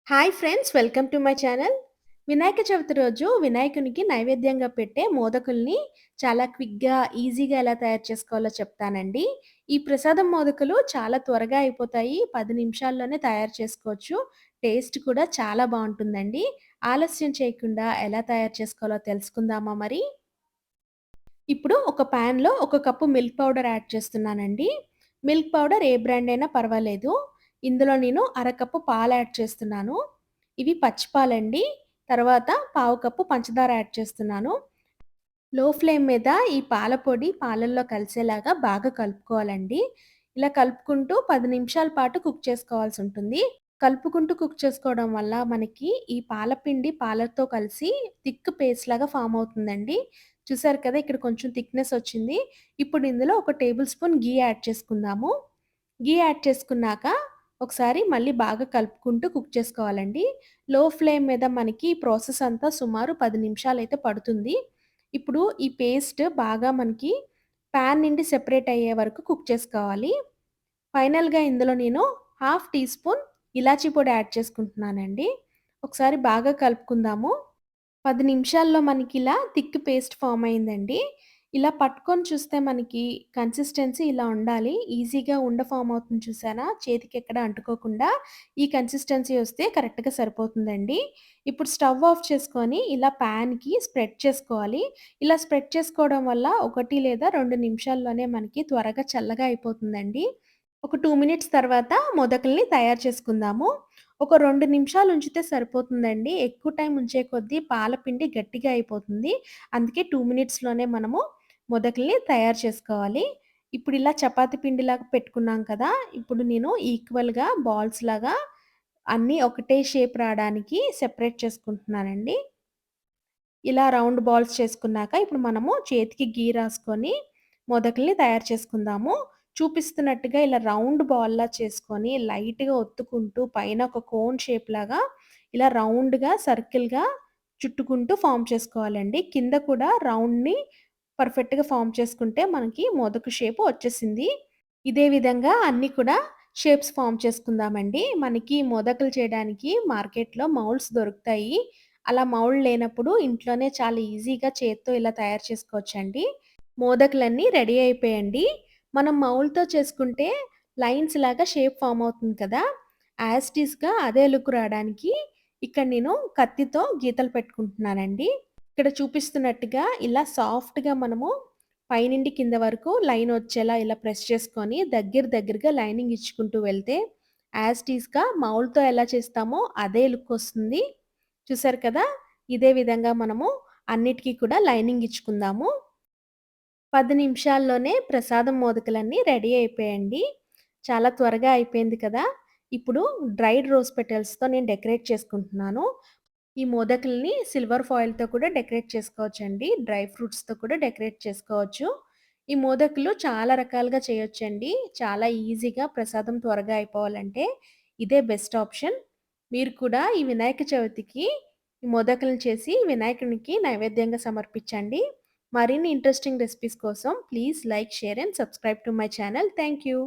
Hi friends, welcome to my channel. Vinayaka Chavithi రోజు వినాయకునికి నైవేద్యంగా పెట్టే మోదకుల్ని చాలా క్విక్‌గా, ఈజీగా ఎలా తయారు చేసుకోవాలో చెప్తానండి. ఈ ప్రసాదం మోదకులు చాలా త్వరగా అయిపోతాయి. 10 నిమిషాల్లోనే తయారు చేసుకోవచ్చు. టేస్ట్ కూడా చాలా బావుంటుందండి. ఆలస్యం చేయకుండా ఎలా తయారు చేసుకోవాలో తెలుసుకుందామా మరి? ఇప్పుడు ఒక ప్యాన్‌లో ఒక కప్పు మిల్క్ పౌడర్ యాడ్ చేస్తున్నానండి. మిల్క్ పౌడర్ ఏ బ్రాండ్ అయినా పర్వాలేదు. ఇందులో నేను అరకప్పు పాలు యాడ్ చేస్తున్నాను. ఇవి పచ్చి పాలండి. తర్వాత పావు కప్పు పంచదార యాడ్ చేస్తున్నాను. లో ఫ్లేమ్ మీద ఈ పాల పొడి పాలల్లో కలిసేలాగా బాగా కలుపుకోవాలండి. ఇలా కలుపుకుంటూ 10 నిమిషాల పాటు కుక్ చేసుకోవాల్సుంటుంది. కలుపుకుంటూ కుక్ చేసుకోవడం వల్ల మనకి ఈ పాల పిండి పాలతో కలిసి థిక్ పేస్ట్ లాగా ఫార్మ్ అవుతుందండి. చూసారు కదా! ఇక్కడ కొంచెం థిక్‌నెస్ వచ్చింది. ఇప్పుడు ఇందులో ఒక టేబుల్ స్పూన్ ఘీ యాడ్ చేసుకుందాము. ఘీ యాడ్ చేసుకున్నాక ఒకసారి మళ్ళీ బాగా కలుపుకుంటూ కుక్ చేసుకోవాలండి. లో ఫ్లేమ్ మీద మనకి ఈ ప్రాసెస్ అంతా సుమారు 10 నిమిషాలైతే పడుతుంది. ఇప్పుడు ఈ పేస్ట్ బాగా మనకి పాన్ నుండి సెపరేట్ అయ్యే వరకు కుక్ చేసుకోవాలి. ఫైనల్‌గా ఇందులో నేను హాఫ్ టీ స్పూన్ ఇలాచీ పొడి యాడ్ చేసుకుంటున్నానండి. ఒకసారి బాగా కలుపుకుందాము. 10 నిమిషాల్లో మనకిలా థిక్ పేస్ట్ ఫార్మ్ అయిందండి. ఇలా పట్టుకొని చూస్తే మనకి కన్సిస్టెన్సీ ఇలా ఉండాలి. ఈజీగా ఉండ ఫార్మ్ అవుతుంది చూసారా? చేతికెక్కడ అంటుకోకుండా ఈ కన్సిస్టెన్సీ వస్తే కరెక్ట్‌గా సరిపోతుందండి. ఇప్పుడు స్టవ్ ఆఫ్ చేసుకొని ఇలా పాన్‌కి స్ప్రెడ్ చేసుకోవాలి. ఇలా స్ప్రెడ్ చేసుకోవడం వల్ల 1 లేదా 2 నిమిషాల్లోనే మనకి త్వరగా చల్లగా అయిపోతుందండి. ఒక 2 మినిట్స్ తర్వాత మొదకల్ని తయారు చేసుకుందాము. ఒక 2 నిమిషాలు ఉంచితే సరిపోతుందండి. ఎక్కువ టైం ఉంచే కొద్దీ పాల పిండి గట్టిగా అయిపోతుంది. అందుకే 2 మినిట్స్‌లోనే మనము మొదకల్ని తయారు చేసుకోవాలి. ఇప్పుడు ఇలా చపాతీ పిండిలాగా పెట్టుకున్నాం కదా! ఇప్పుడు నేను ఈక్వల్‌గా బాల్స్‌లాగా అన్నీ ఒకటే షేప్ రాడానికి సెపరేట్ చేసుకుంటున్నానండి. ఇలా రౌండ్ బాల్స్ చేసుకున్నాక ఇప్పుడు మనము చేతికి గీ రాసుకొని మొదకల్ని తయారు చేసుకుందాము. చూపిస్తున్నట్టుగా ఇలా రౌండ్ బాల్‌లా చేసుకొని లైట్‌గా ఒత్తుకుంటూ పైన ఒక కోన్ షేప్‌లాగా ఇలా రౌండ్‌గా, సర్కిల్‌గా చుట్టుకుంటూ ఫార్మ్ చేసుకోవాలండి. కింద కూడా రౌండ్‌ని పర్ఫెక్ట్‌గా ఫార్మ్ చేసుకుంటే మనకి మోదకు షేప్ వచ్చేసింది. ఇదే విధంగా అన్నీ కూడా షేప్స్ ఫార్మ్ చేసుకుందామండి. మనకి మోదకులు చేయడానికి మార్కెట్‌లో మౌల్డ్స్ దొరుకుతాయి. అలా మౌల్డ్ లేనప్పుడు ఇంట్లోనే చాలా ఈజీగా చేత్తో ఇలా తయారు చేసుకోవచ్చండి. మోదకులన్నీ రెడీ అయిపోయాయండి. మనం మౌల్డ్‌తో చేసుకుంటే లైన్స్ లాగా షేప్ ఫార్మ్ అవుతుంది కదా! యాజ్ ఇట్ ఈస్‌గా అదే లుక్ రాడానికి ఇక్కడ నేను కత్తితో గీతలు పెట్టుకుంటున్నానండి. ఇక్కడ చూపిస్తున్నట్టుగా ఇలా సాఫ్ట్‌గా మనము పైనుండి కింద వరకు లైన్ వచ్చేలా ఇలా ప్రెస్ చేసుకొని దగ్గరగా లైనింగ్ ఇచ్చుకుంటూ వెళ్తే యాజ్ ఇట్ ఈస్‌గా మౌల్డ్‌తో ఎలా చేస్తామో అదే లుక్ వస్తుంది. చూసారు కదా! ఇదే విధంగా మనము అన్నిటికి కూడా లైనింగ్ ఇచ్చుకుందాము. 10 నిమిషాల్లోనే ప్రసాదం మోదకులన్నీ రెడీ అయిపోయాయండి. చాలా త్వరగా అయిపోయింది కదా! ఇప్పుడు డ్రైడ్ రోజ్ పెటల్స్‌తో నేను డెకరేట్ చేసుకుంటున్నాను. ఈ మోదకుల్ని సిల్వర్ ఫాయిల్‌తో కూడా డెకరేట్ చేసుకోవచ్చండి. డ్రై ఫ్రూట్స్‌తో కూడా డెకరేట్ చేసుకోవచ్చు. ఈ మోదకులు చాలా రకాలుగా చేయొచ్చండి. చాలా ఈజీగా ప్రసాదం త్వరగా అయిపోవాలంటే ఇదే బెస్ట్ ఆప్షన్. మీరు కూడా ఈ వినాయక చవితికి ఈ మోదకులను చేసి వినాయకునికి నైవేద్యంగా సమర్పించండి. మరిన్ని ఇంట్రెస్టింగ్ రెసిపీస్ కోసం please like, share and subscribe to my channel. Thank you.